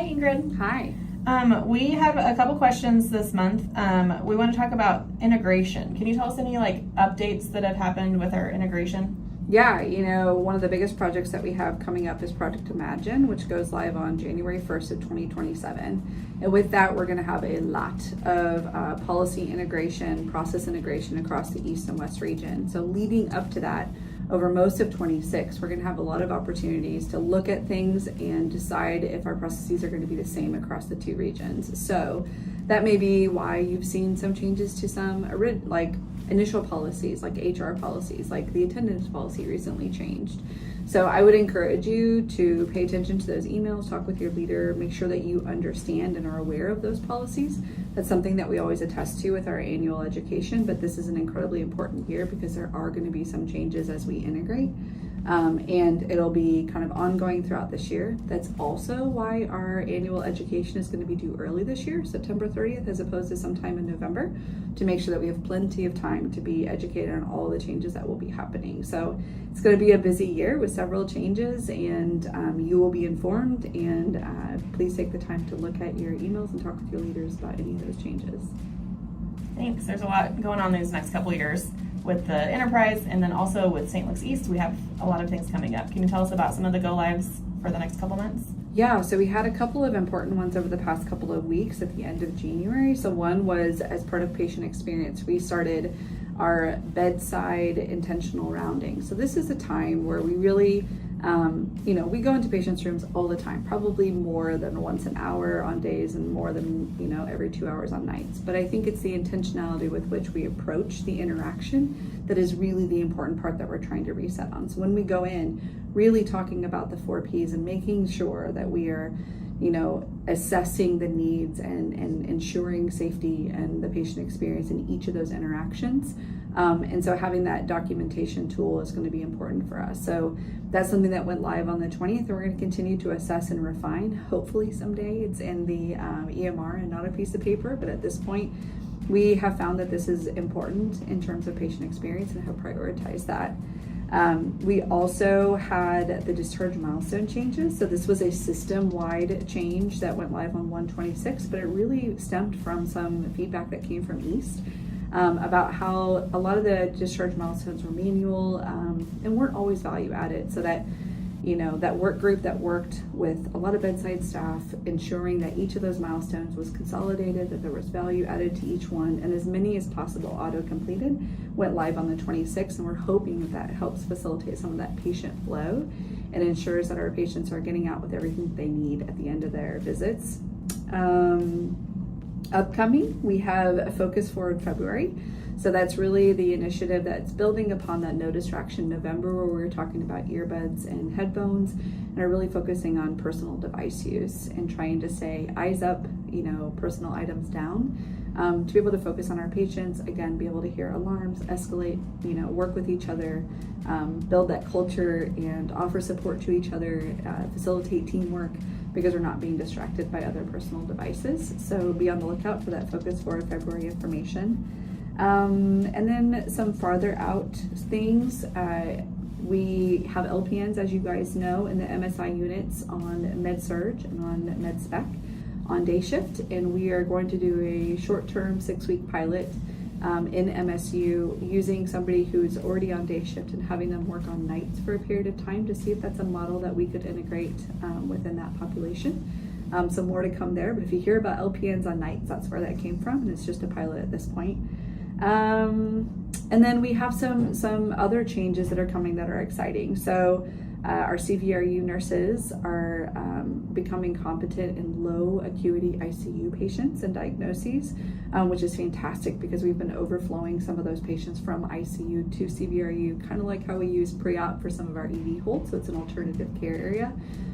Hi, Ingrid. Hi. We have a couple questions this month. We want to talk about integration. Can you tell us any updates that have happened with our integration? Yeah, one of the biggest projects that we have coming up is Project Imagine, which goes live on January 1st of 2027. And with that, we're going to have a lot of policy integration, process integration across the East and West region. So leading up to that, over most of 26, we're going to have a lot of opportunities to look at things and decide if our processes are going to be the same across the two regions. So that may be why you've seen some changes to some initial policies, like HR policies, like the attendance policy recently changed. So I would encourage you to pay attention to those emails, talk with your leader, make sure that you understand and are aware of those policies. That's something that we always attest to with our annual education, but this is an incredibly important year because there are going to be some changes as we integrate. And it'll be kind of ongoing throughout this year. That's also why our annual education is going to be due early this year, September 30th, as opposed to sometime in November, to make sure that we have plenty of time to be educated on all the changes that will be happening. So it's going to be a busy year with several changes, and you will be informed. And please take the time to look at your emails and talk with your leaders about any of those changes. Thanks. There's a lot going on these next couple of years with the enterprise, and then also with St. Luke's East, we have a lot of things coming up. Can you tell us about some of the go lives for the next couple months? Yeah, so we had a couple of important ones over the past couple of weeks at the end of January. So one was as part of patient experience, we started our bedside intentional rounding. So this is a time where we really we go into patients' rooms all the time, probably more than once an hour on days and more than, every 2 hours on nights. But I think it's the intentionality with which we approach the interaction that is really the important part that we're trying to reset on. So when we go in, really talking about the 4 Ps and making sure that we are, assessing the needs and ensuring safety and the patient experience in each of those interactions. And so having that documentation tool is going to be important for us. So that's something that went live on the 20th, and we're going to continue to assess and refine. Hopefully someday it's in the EMR and not a piece of paper, but at this point, we have found that this is important in terms of patient experience and have prioritized that. We also had the discharge milestone changes. So this was a system-wide change that went live on 1/26, but it really stemmed from some feedback that came from East about how a lot of the discharge milestones were manual and weren't always value added. So that, that work group that worked with a lot of bedside staff, ensuring that each of those milestones was consolidated, that there was value added to each one, and as many as possible auto-completed, went live on the 26th, and we're hoping that helps facilitate some of that patient flow and ensures that our patients are getting out with everything they need at the end of their visits. Upcoming, we have a Focus Forward February. So that's really the initiative that's building upon that No Distraction November, where we're talking about earbuds and headphones and are really focusing on personal device use and trying to say eyes up, personal items down, to be able to focus on our patients, again, be able to hear alarms, escalate, work with each other, build that culture and offer support to each other, facilitate teamwork, because we're not being distracted by other personal devices. So be on the lookout for that Focus Forward February information. And then some farther out things. We have LPNs, as you guys know, in the MSI units on Med-Surg and on Med-Spec on day shift, and we are going to do a short-term 6-week pilot in MSU using somebody who's already on day shift and having them work on nights for a period of time to see if that's a model that we could integrate within that population. So more to come there, but if you hear about LPNs on nights, that's where that came from, and it's just a pilot at this point. And then we have some other changes that are coming that are exciting. So our CVRU nurses are becoming competent in low acuity ICU patients and diagnoses, which is fantastic because we've been overflowing some of those patients from ICU to CVRU, kind of like how we use pre-op for some of our ED holds. So it's an alternative care area.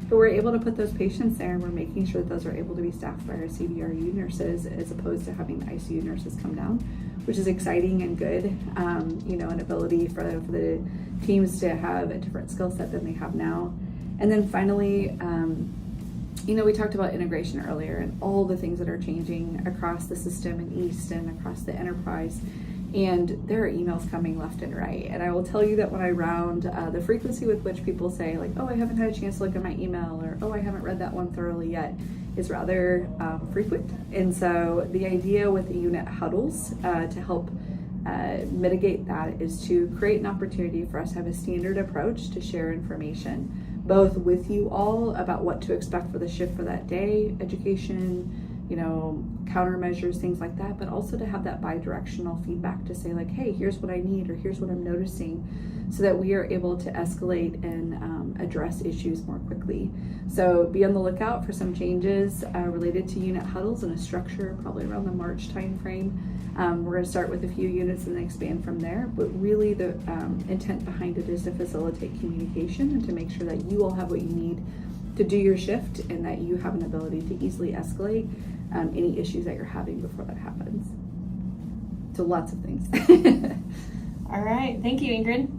But we're able to put those patients there, and we're making sure that those are able to be staffed by our CVRU nurses as opposed to having the ICU nurses come down, which is exciting and good, an ability for the teams to have a different skill set than they have now. And then finally, we talked about integration earlier and all the things that are changing across the system in East and across the enterprise. And there are emails coming left and right. And I will tell you that when I round the frequency with which people say like, oh, I haven't had a chance to look at my email, or oh, I haven't read that one thoroughly yet, is rather frequent. And so the idea with the unit huddles to help mitigate that is to create an opportunity for us to have a standard approach to share information, both with you all about what to expect for the shift for that day, education, countermeasures, things like that, but also to have that bi-directional feedback to say like, hey, here's what I need, or here's what I'm noticing, so that we are able to escalate and address issues more quickly. So be on the lookout for some changes related to unit huddles and a structure probably around the March timeframe. We're going to start with a few units and then expand from there, but really the intent behind it is to facilitate communication and to make sure that you all have what you need to do your shift, and that you have an ability to easily escalate any issues that you're having before that happens. So lots of things. All right. Thank you, Ingrid.